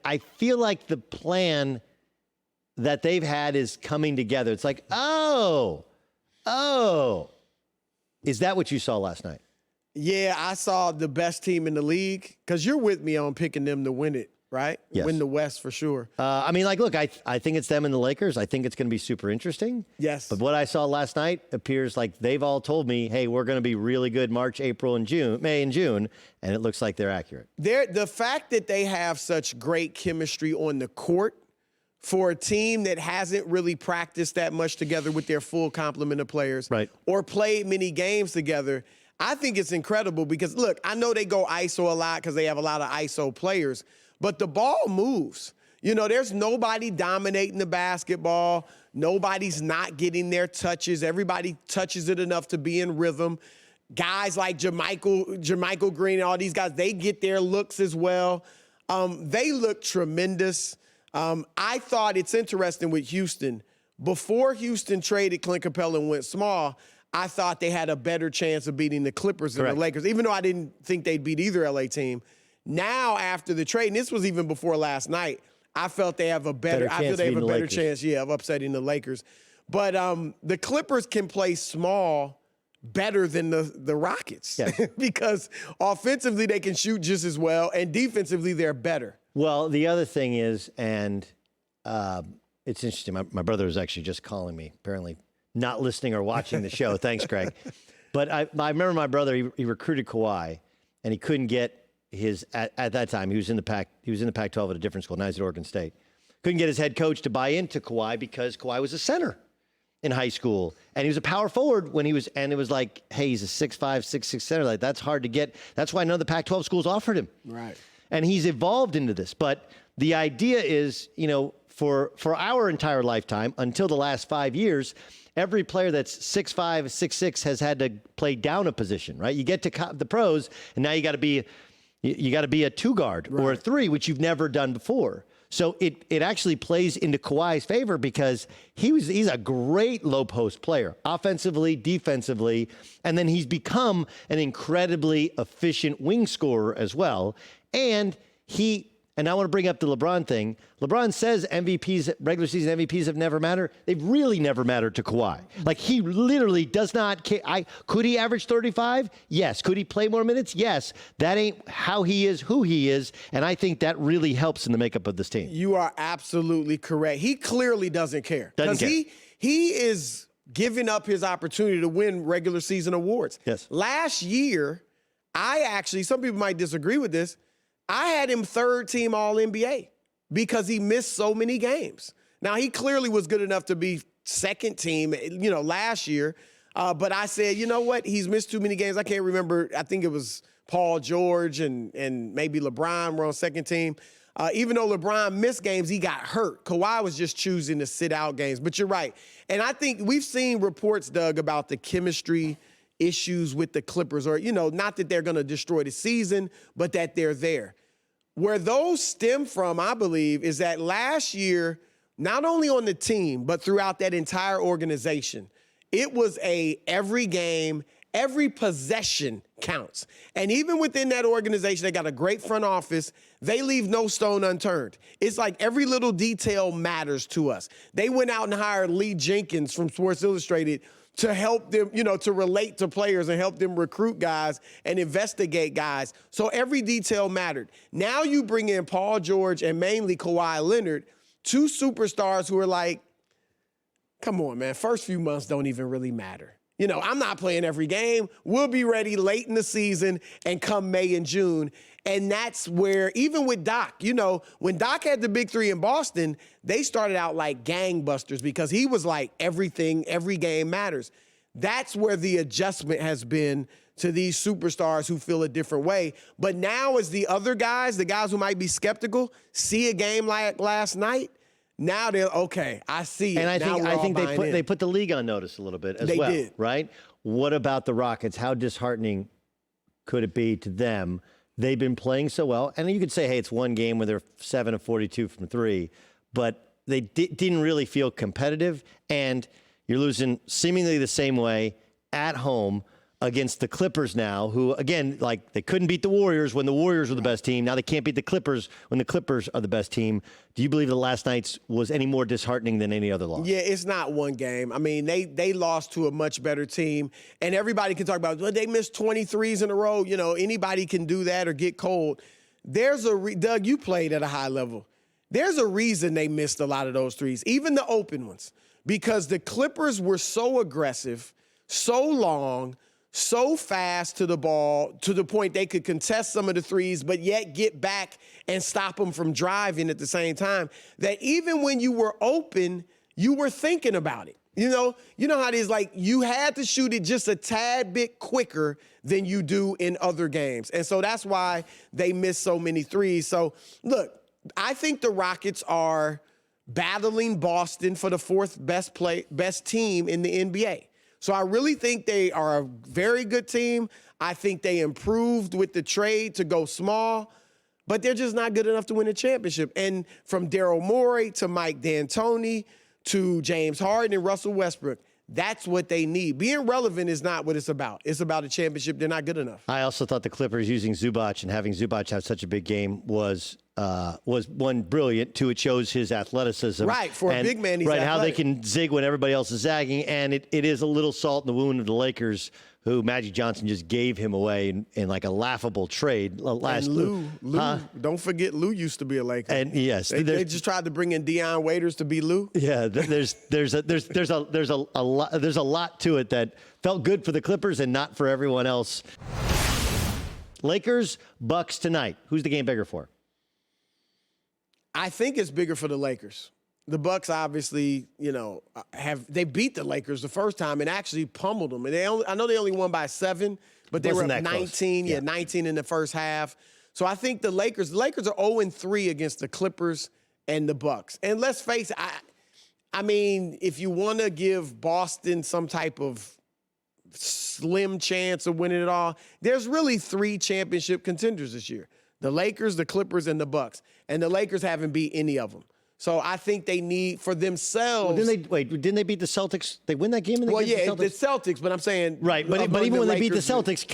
I feel like the plan that they've had is coming together. It's like, oh, is that what you saw last night? Yeah, I saw the best team in the league because you're with me on picking them to win it, right? Yes. Win the West for sure. Look, I think it's them and the Lakers. I think it's going to be super interesting. Yes. But what I saw last night appears like they've all told me, hey, we're going to be really good March, April, and June, May and June, and it looks like they're accurate. The fact that they have such great chemistry on the court for a team that hasn't really practiced that much together with their full complement of players, right, or played many games together, I think it's incredible because, look, I know they go ISO a lot because they have a lot of ISO players, but the ball moves. You know, there's nobody dominating the basketball. Nobody's not getting their touches. Everybody touches it enough to be in rhythm. Guys like Jermichael Green and all these guys, they get their looks as well. They look tremendous. I thought it's interesting with Houston. Before Houston traded Clint Capella and went small, I thought they had a better chance of beating the Clippers than the Lakers, even though I didn't think they'd beat either LA team. Now, after the trade, and this was even before last night, I felt they have a better chance, of upsetting the Lakers. But the Clippers can play small better than the Rockets because offensively they can shoot just as well, and defensively they're better. Well, the other thing is, and it's interesting, my brother was actually just calling me, apparently not listening or watching the show. Thanks, Craig. But I remember my brother, he recruited Kawhi, and he couldn't get his, at that time, he was in the Pac-12 at a different school, now he's at Oregon State. Couldn't get his head coach to buy into Kawhi because Kawhi was a center in high school. And he was a power forward when he was, and it was like, hey, he's a 6'5", 6'6" center. Like, that's hard to get. That's why none of the Pac-12 schools offered him. Right. And he's evolved into this. But the idea is, you know, for our entire lifetime, until the last 5 years, every player that's 6'5", 6'6" has had to play down a position, right? You get to the pros, and now you got to be a two guard or a three, which you've never done before. So it actually plays into Kawhi's favor because he's a great low post player, offensively, defensively, and then he's become an incredibly efficient wing scorer as well. And I want to bring up the LeBron thing. LeBron says MVPs, regular season MVPs, have never mattered. They've really never mattered to Kawhi. Like, he literally does not care. Could he average 35? Yes. Could he play more minutes? Yes. That ain't how he is, who he is, and I think that really helps in the makeup of this team. You are absolutely correct. He clearly doesn't care. Doesn't care. He is giving up his opportunity to win regular season awards. Yes. Last year, some people might disagree with this, I had him third team All-NBA because he missed so many games. Now, he clearly was good enough to be second team, last year. But I said, you know what? He's missed too many games. I can't remember. I think it was Paul George and maybe LeBron were on second team. Even though LeBron missed games, he got hurt. Kawhi was just choosing to sit out games. But you're right. And I think we've seen reports, Doug, about the chemistry issues with the Clippers, or, not that they're going to destroy the season, but that they're there. Where those stem from, I believe, is that last year, not only on the team, but throughout that entire organization, it was every game, every possession counts. And even within that organization, they got a great front office. They leave no stone unturned. It's like every little detail matters to us. They went out and hired Lee Jenkins from Sports Illustrated to help them, to relate to players and help them recruit guys and investigate guys. So every detail mattered. Now you bring in Paul George and mainly Kawhi Leonard, two superstars who are like, come on, man, first few months don't even really matter. I'm not playing every game. We'll be ready late in the season and come May and June. And that's where, even with Doc, when Doc had the big three in Boston, they started out like gangbusters because he was like everything, every game matters. That's where the adjustment has been to these superstars who feel a different way. But now as the other guys, the guys who might be skeptical, see a game like last night, now they're, okay, I see it. And I think they put the league on notice a little bit as well. They did. Right? What about the Rockets? How disheartening could it be to them? They've been playing so well. And you could say, hey, it's one game where they're 7 of 42 from three, but they didn't really feel competitive. And you're losing seemingly the same way at home. against the Clippers now, who, again, like they couldn't beat the Warriors when the Warriors were the best team. Now they can't beat the Clippers when the Clippers are the best team. Do you believe that last night's was any more disheartening than any other loss? Yeah, it's not one game. I mean, they lost to a much better team, and everybody can talk about, well, they missed 23s in a row. You know, anybody can do that or get cold. There's Doug, you played at a high level. There's a reason they missed a lot of those threes, even the open ones, because the Clippers were so aggressive, so long, so fast to the ball, to the point they could contest some of the threes, but yet get back and stop them from driving at the same time, that even when you were open, you were thinking about it. You know how it is, like you had to shoot it just a tad bit quicker than you do in other games. And so that's why they missed so many threes. So, look, I think the Rockets are battling Boston for the fourth best team in the NBA. So I really think they are a very good team. I think they improved with the trade to go small, but they're just not good enough to win a championship. And from Daryl Morey to Mike D'Antoni to James Harden and Russell Westbrook, that's what they need. Being relevant is not what it's about. It's about a championship. They're not good enough. I also thought the Clippers using Zubac and having Zubac have such a big game was one, brilliant. Two, it shows his athleticism. Right, for a big man, he's right, athletic. how they can zig when everybody else is zagging. And it is a little salt in the wound of the Lakers, who Magic Johnson just gave him away in like a laughable trade. And Lou, don't forget Lou used to be a Laker. And yes, they just tried to bring in Deion Waiters to be Lou. Yeah, there's a lot to it that felt good for the Clippers and not for everyone else. Lakers, Bucks tonight. Who's the game bigger for? I think it's bigger for the Lakers. The Bucks obviously, they beat the Lakers the first time and actually pummeled them. And I know they only won by 7, but they were up 19. Yeah, 19 in the first half. So I think the Lakers are 0-3 against the Clippers and the Bucks. And let's face it, I mean, if you want to give Boston some type of slim chance of winning it all, there's really 3 championship contenders this year: the Lakers, the Clippers, and the Bucks. And the Lakers haven't beat any of them. So I think they need for themselves. Well, didn't they beat the Celtics? They win that game in the Well, yeah, the Celtics, but I'm saying right. But even when they beat the Celtics,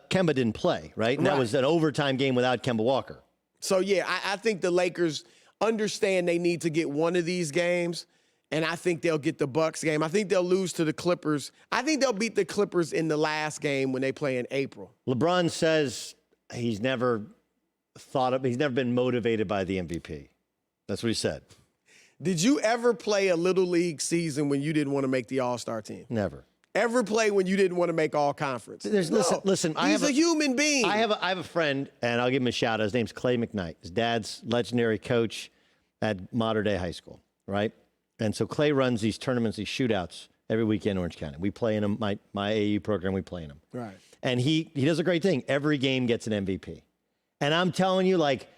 Kemba didn't play, right? And that was an overtime game without Kemba Walker. So yeah, I think the Lakers understand they need to get one of these games, and I think they'll get the Bucks game. I think they'll lose to the Clippers. I think they'll beat the Clippers in the last game when they play in April. LeBron says he's never been motivated by the MVP. That's what he said. Did you ever play a Little League season when you didn't want to make the All-Star team? Never. Ever play when you didn't want to make All-Conference? Listen. He's a human being. I have a friend, and I'll give him a shout out. His name's Clay McKnight. His dad's legendary coach at Mater Dei High School, right? And so Clay runs these tournaments, these shootouts every weekend in Orange County. We play in them. My AAU program, we play in them. Right. And he does a great thing. Every game gets an MVP. And I'm telling you, like,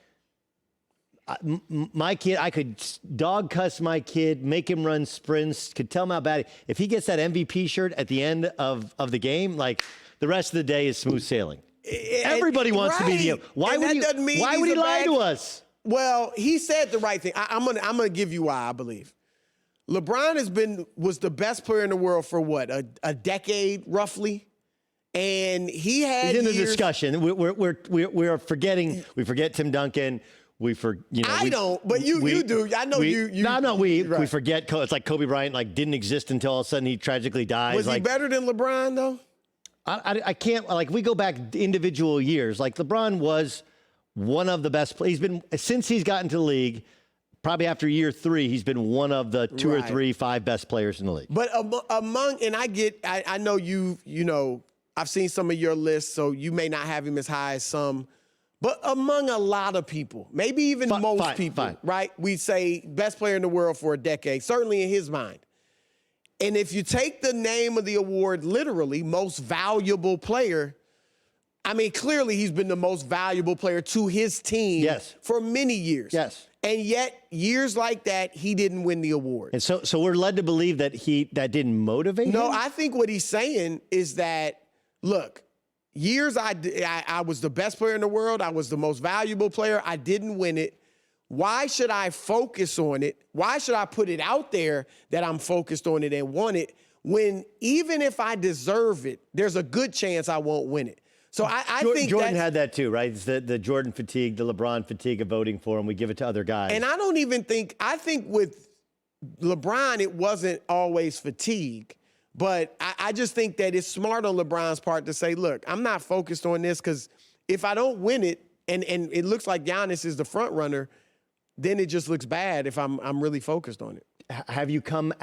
my kid, I could dog cuss my kid, make him run sprints, could tell him how bad. If he gets that MVP shirt at the end of the game, like, the rest of the day is smooth sailing. Everybody wants to be the. Why would he lie to us? Well, he said the right thing. I'm gonna give you why I believe. LeBron was the best player in the world for what, a decade roughly. And he's in the discussion. We're forgetting. We forget Tim Duncan. I don't, but you do. I know you. No, we right. forget. It's like Kobe Bryant, like, didn't exist until all of a sudden he tragically dies. Was he better than LeBron though? I can't. Like, we go back individual years. Like, LeBron was one of the best. He's been, since he's gotten to the league, probably after year 3, he's been one of the 2 or 3, 5 best players in the league. But I know you know. I've seen some of your lists, so you may not have him as high as some. But among a lot of people, maybe even most people, right? We say best player in the world for a decade, certainly in his mind. And if you take the name of the award literally, most valuable player, I mean, clearly he's been the most valuable player to his team for many years. Yes. And yet, years like that, he didn't win the award. And so we're led to believe that that didn't motivate him? No, I think what he's saying is that, look, years I was the best player in the world. I was the most valuable player. I didn't win it. Why should I focus on it? Why should I put it out there that I'm focused on it and won it when even if I deserve it, there's a good chance I won't win it. So I think Jordan had that too, right? It's the Jordan fatigue, the LeBron fatigue of voting for him. We give it to other guys. And I think with LeBron, it wasn't always fatigue. But I just think that it's smart on LeBron's part to say, look, I'm not focused on this because if I don't win it and it looks like Giannis is the front runner, then it just looks bad if I'm really focused on it. Have you come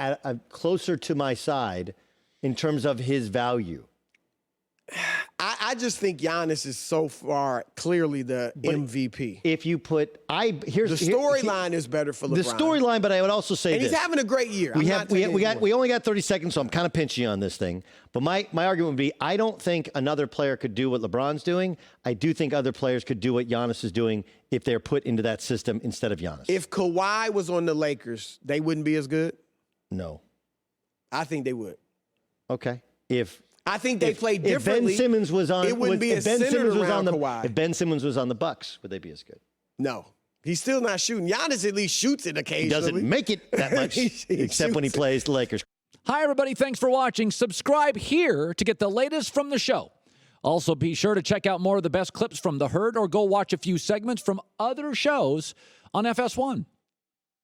closer to my side in terms of his value? I just think Giannis is so far clearly the MVP. If you put the storyline is better for LeBron. The storyline, but I would also say and he's having a great year. We only got 30 seconds, so I'm kind of pinchy on this thing. But my argument would be, I don't think another player could do what LeBron's doing. I do think other players could do what Giannis is doing if they're put into that system instead of Giannis. If Kawhi was on the Lakers, they wouldn't be as good? No. I think they would. Okay. I think they play differently. If Ben Simmons was on, it wouldn't be as centered around Kawhi. If Ben Simmons was on the Bucks, would they be as good? No. He's still not shooting. Giannis at least shoots it occasionally. He doesn't make it that much, except when he plays the Lakers. Hi, everybody. Thanks for watching. Subscribe here to get the latest from the show. Also, be sure to check out more of the best clips from The Herd or go watch a few segments from other shows on FS1.